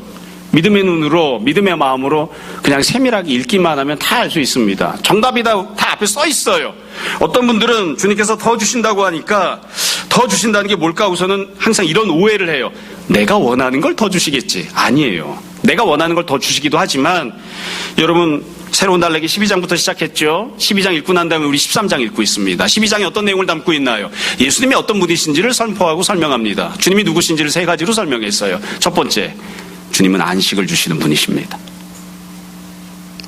믿음의 눈으로, 믿음의 마음으로 그냥 세밀하게 읽기만 하면 다 알 수 있습니다. 정답이 다 앞에 써 있어요. 어떤 분들은 주님께서 더 주신다고 하니까 더 주신다는 게 뭘까 하고서는 항상 이런 오해를 해요. 내가 원하는 걸 더 주시겠지. 아니에요. 내가 원하는 걸 더 주시기도 하지만, 여러분 새로운 달래기 12장부터 시작했죠. 12장 읽고 난 다음에 우리 13장 읽고 있습니다. 12장이 어떤 내용을 담고 있나요? 예수님이 어떤 분이신지를 선포하고 설명합니다. 주님이 누구신지를 3가지로 설명했어요. 첫 번째, 주님은 안식을 주시는 분이십니다.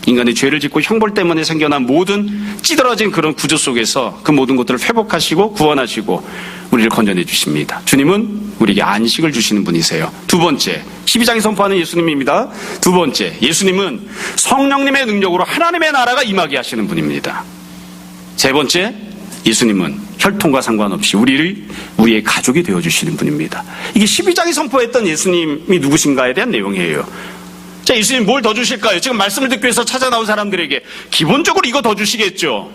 인간의 죄를 짓고 형벌 때문에 생겨난 모든 찌들어진 그런 구조 속에서 그 모든 것들을 회복하시고 구원하시고 우리를 건져내 주십니다. 주님은 우리에게 안식을 주시는 분이세요. 2번째, 12장이 선포하는 예수님입니다. 2번째, 예수님은 성령님의 능력으로 하나님의 나라가 임하게 하시는 분입니다. 3번째, 예수님은 혈통과 상관없이 우리의 가족이 되어주시는 분입니다. 이게 12장이 선포했던 예수님이 누구신가에 대한 내용이에요. 자, 예수님 뭘 더 주실까요? 지금 말씀을 듣기 위해서 찾아 나온 사람들에게 기본적으로 이거 더 주시겠죠.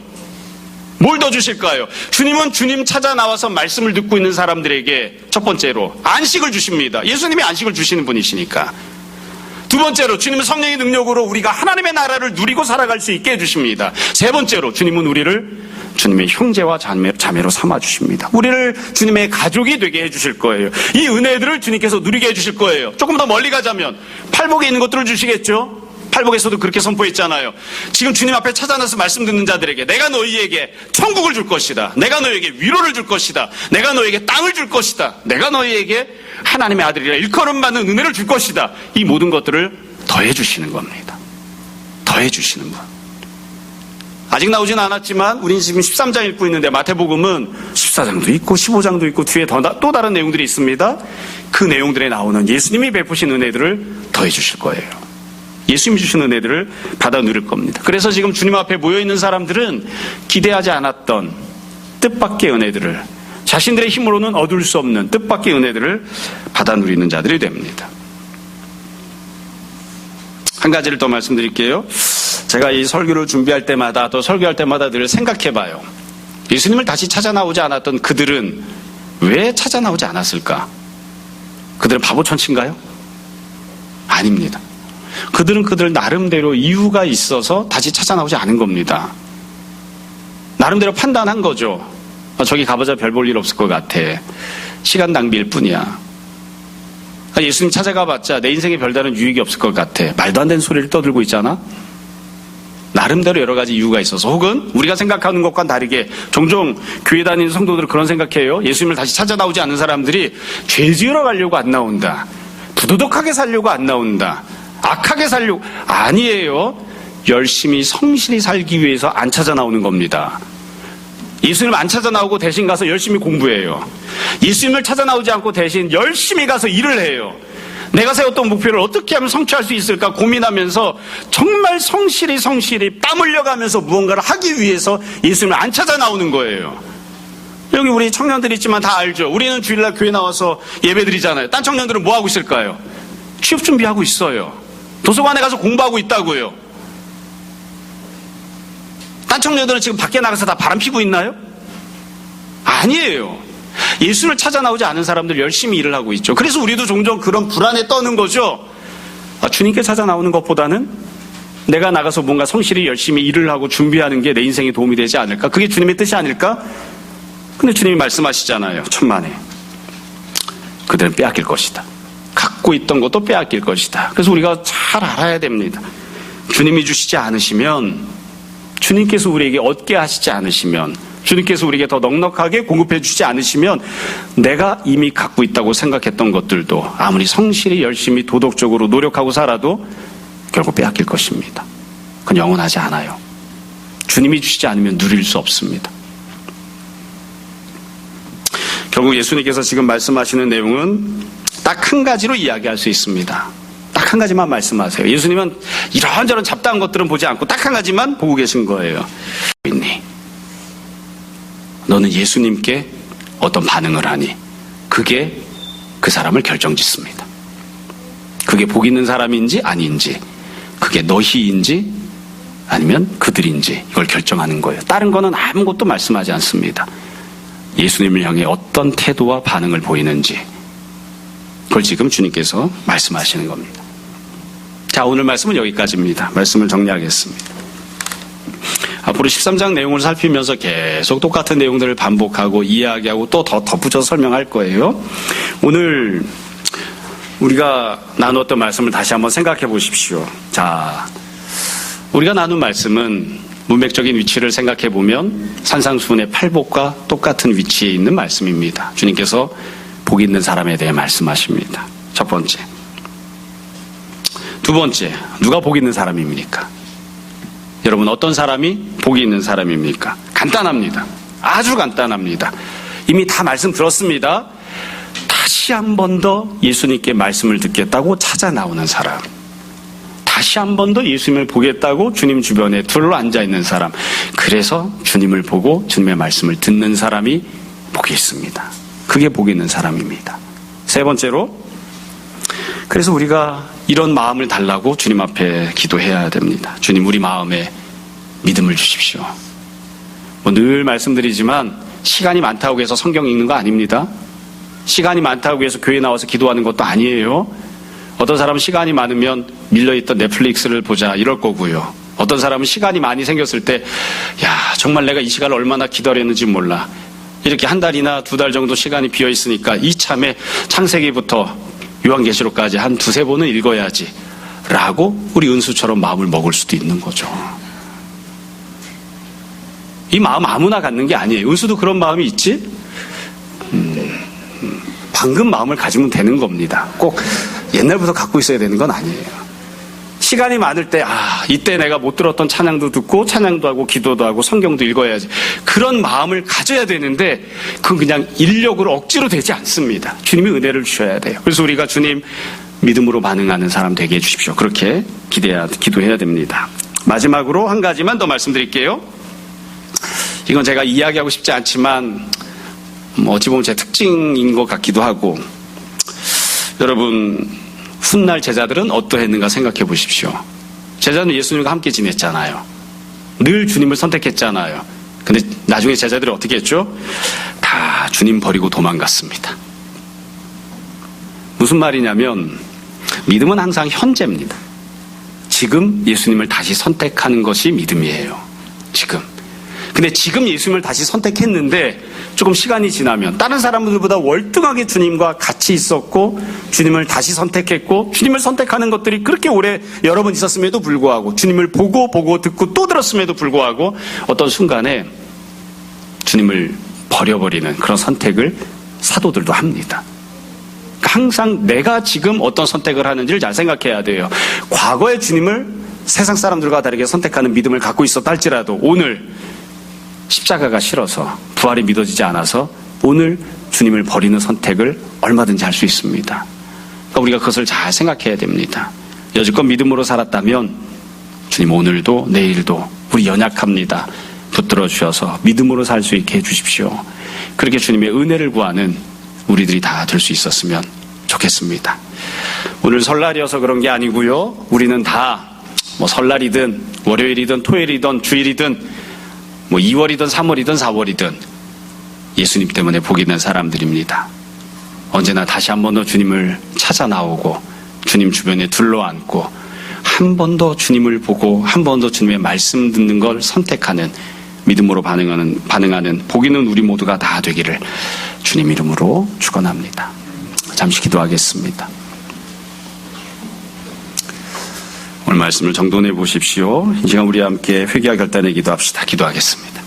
뭘 더 주실까요? 주님은 주님 찾아 나와서 말씀을 듣고 있는 사람들에게 첫 번째로 안식을 주십니다. 예수님이 안식을 주시는 분이시니까. 2번째로 주님은 성령의 능력으로 우리가 하나님의 나라를 누리고 살아갈 수 있게 해주십니다. 3번째로 주님은 우리를 주님의 형제와 자매로 삼아주십니다. 우리를 주님의 가족이 되게 해주실 거예요. 이 은혜들을 주님께서 누리게 해주실 거예요. 조금 더 멀리 가자면 팔복에 있는 것들을 주시겠죠. 팔복에서도 그렇게 선포했잖아요. 지금 주님 앞에 찾아나서 말씀 듣는 자들에게 내가 너희에게 천국을 줄 것이다. 내가 너희에게 위로를 줄 것이다. 내가 너희에게 땅을 줄 것이다. 내가 너희에게 하나님의 아들이라 일컬음받는 은혜를 줄 것이다. 이 모든 것들을 더해 주시는 겁니다. 더해 주시는 분. 아직 나오진 않았지만 우리는 지금 13장 읽고 있는데 마태복음은 14장도 있고 15장도 있고 뒤에 또 다른 내용들이 있습니다. 그 내용들에 나오는 예수님이 베푸신 은혜들을 더해 주실 거예요. 예수님이 주신 은혜들을 받아 누릴 겁니다. 그래서 지금 주님 앞에 모여있는 사람들은 기대하지 않았던 뜻밖의 은혜들을, 자신들의 힘으로는 얻을 수 없는 뜻밖의 은혜들을 받아 누리는 자들이 됩니다. 한 가지를 더 말씀드릴게요. 제가 이 설교를 준비할 때마다 또 설교할 때마다 늘 생각해봐요. 예수님을 다시 찾아 나오지 않았던 그들은 왜 찾아 나오지 않았을까? 그들은 바보천치인가요? 아닙니다. 그들은 그들 나름대로 이유가 있어서 다시 찾아 나오지 않은 겁니다. 나름대로 판단한 거죠. 저기 가보자 별 볼 일 없을 것 같아. 시간 낭비일 뿐이야. 예수님 찾아가봤자 내 인생에 별다른 유익이 없을 것 같아. 말도 안 되는 소리를 떠들고 있잖아. 나름대로 여러 가지 이유가 있어서, 혹은 우리가 생각하는 것과 다르게 종종 교회 다니는 성도들은 그런 생각해요. 예수님을 다시 찾아 나오지 않는 사람들이 죄 지으러 가려고 안 나온다. 부도덕하게 살려고 안 나온다. 악하게 살려고. 아니에요. 열심히 성실히 살기 위해서 안 찾아 나오는 겁니다. 예수님을 안 찾아 나오고 대신 가서 열심히 공부해요. 예수님을 찾아 나오지 않고 대신 열심히 가서 일을 해요. 내가 세웠던 목표를 어떻게 하면 성취할 수 있을까 고민하면서 정말 성실히 땀 흘려가면서 무언가를 하기 위해서 예수님을 안 찾아 나오는 거예요. 여기 우리 청년들 있지만 다 알죠. 우리는 주일날 교회 나와서 예배 드리잖아요. 딴 청년들은 뭐 하고 있을까요? 취업 준비하고 있어요. 도서관에 가서 공부하고 있다고요. 딴 청년들은 지금 밖에 나가서 다 바람 피고 있나요? 아니에요. 예수를 찾아 나오지 않은 사람들 열심히 일을 하고 있죠. 그래서 우리도 종종 그런 불안에 떠는 거죠. 주님께 찾아 나오는 것보다는 내가 나가서 뭔가 성실히 열심히 일을 하고 준비하는 게 내 인생에 도움이 되지 않을까? 그게 주님의 뜻이 아닐까? 근데 주님이 말씀하시잖아요. 천만에. 그들은 빼앗길 것이다. 갖고 있던 것도 빼앗길 것이다. 그래서 우리가 잘 알아야 됩니다. 주님이 주시지 않으시면, 주님께서 우리에게 얻게 하시지 않으시면, 주님께서 우리에게 더 넉넉하게 공급해 주지 않으시면 내가 이미 갖고 있다고 생각했던 것들도 아무리 성실히 열심히 도덕적으로 노력하고 살아도 결국 빼앗길 것입니다. 그건 영원하지 않아요. 주님이 주시지 않으면 누릴 수 없습니다. 결국 예수님께서 지금 말씀하시는 내용은 딱 한 가지로 이야기할 수 있습니다. 딱 한 가지만 말씀하세요. 예수님은 이런저런 잡다한 것들은 보지 않고 딱 한 가지만 보고 계신 거예요. 있니? 너는 예수님께 어떤 반응을 하니? 그게 그 사람을 결정짓습니다. 그게 복 있는 사람인지 아닌지, 그게 너희인지 아니면 그들인지 이걸 결정하는 거예요. 다른 거는 아무것도 말씀하지 않습니다. 예수님을 향해 어떤 태도와 반응을 보이는지, 그걸 지금 주님께서 말씀하시는 겁니다. 자, 오늘 말씀은 여기까지입니다. 말씀을 정리하겠습니다. 앞으로 13장 내용을 살피면서 계속 똑같은 내용들을 반복하고 이야기하고 또 더 덧붙여서 설명할 거예요. 오늘 우리가 나누었던 말씀을 다시 한번 생각해 보십시오. 자, 우리가 나눈 말씀은 문맥적인 위치를 생각해 보면 산상수훈의 팔복과 똑같은 위치에 있는 말씀입니다. 주님께서 복 있는 사람에 대해 말씀하십니다. 첫 번째. 두 번째, 누가 복 있는 사람입니까? 여러분, 어떤 사람이 복이 있는 사람입니까? 간단합니다. 아주 간단합니다. 이미 다 말씀 들었습니다. 다시 한 번 더 예수님께 말씀을 듣겠다고 찾아 나오는 사람. 다시 한 번 더 예수님을 보겠다고 주님 주변에 둘러앉아 있는 사람. 그래서 주님을 보고 주님의 말씀을 듣는 사람이 복이 있습니다. 그게 복이 있는 사람입니다. 세 번째로, 그래서 우리가 이런 마음을 달라고 주님 앞에 기도해야 됩니다. 주님, 우리 마음에 믿음을 주십시오. 늘 말씀드리지만 시간이 많다고 해서 성경 읽는 거 아닙니다. 시간이 많다고 해서 교회 나와서 기도하는 것도 아니에요. 어떤 사람은 시간이 많으면 밀려있던 넷플릭스를 보자 이럴 거고요. 어떤 사람은 시간이 많이 생겼을 때, 야, 정말 내가 이 시간을 얼마나 기다렸는지 몰라. 이렇게 한 달이나 두 달 정도 시간이 비어있으니까 이참에 창세기부터 요한계시록까지 한 두세 번은 읽어야지 라고 우리 은수처럼 마음을 먹을 수도 있는 거죠. 이 마음 아무나 갖는 게 아니에요. 은수도 그런 마음이 있지? 방금 마음을 가지면 되는 겁니다. 꼭 옛날부터 갖고 있어야 되는 건 아니에요. 시간이 많을 때, 이때 내가 못 들었던 찬양도 듣고 찬양도 하고 기도도 하고 성경도 읽어야지. 그런 마음을 가져야 되는데 그건 그냥 인력으로 억지로 되지 않습니다. 주님이 은혜를 주셔야 돼요. 그래서 우리가 주님 믿음으로 반응하는 사람 되게 해주십시오. 그렇게 기도해야 됩니다. 마지막으로 한 가지만 더 말씀드릴게요. 이건 제가 이야기하고 싶지 않지만 어찌 보면 제 특징인 것 같기도 하고, 여러분, 훗날 제자들은 어떠했는가 생각해 보십시오. 제자는 예수님과 함께 지냈잖아요. 늘 주님을 선택했잖아요. 근데 나중에 제자들이 어떻게 했죠? 다 주님 버리고 도망갔습니다. 무슨 말이냐면 믿음은 항상 현재입니다. 지금 예수님을 다시 선택하는 것이 믿음이에요. 지금. 근데 지금 예수님을 다시 선택했는데 조금 시간이 지나면 다른 사람들보다 월등하게 주님과 같이 있었고 주님을 다시 선택했고 주님을 선택하는 것들이 그렇게 오래 여러 번 있었음에도 불구하고 주님을 보고 듣고 또 들었음에도 불구하고 어떤 순간에 주님을 버려버리는 그런 선택을 사도들도 합니다. 항상 내가 지금 어떤 선택을 하는지를 잘 생각해야 돼요. 과거에 주님을 세상 사람들과 다르게 선택하는 믿음을 갖고 있었다 할지라도 오늘 십자가가 싫어서 부활이 믿어지지 않아서 오늘 주님을 버리는 선택을 얼마든지 할 수 있습니다. 그러니까 우리가 그것을 잘 생각해야 됩니다. 여지껏 믿음으로 살았다면 주님 오늘도 내일도 우리 연약합니다. 붙들어 주셔서 믿음으로 살 수 있게 해주십시오. 그렇게 주님의 은혜를 구하는 우리들이 다 될 수 있었으면 좋겠습니다. 오늘 설날이어서 그런 게 아니고요. 우리는 다 설날이든 월요일이든 토요일이든 주일이든 2월이든 3월이든 4월이든 예수님 때문에 복이 있는 사람들입니다. 언제나 다시 한 번 더 주님을 찾아 나오고 주님 주변에 둘러앉고 한 번 더 주님을 보고 한 번 더 주님의 말씀 듣는 걸 선택하는 믿음으로 반응하는 복 있는 우리 모두가 다 되기를 주님 이름으로 축원합니다. 잠시 기도하겠습니다. 오늘 말씀을 정돈해 보십시오. 이 시간 우리 함께 회개와 결단의 기도합시다. 기도하겠습니다.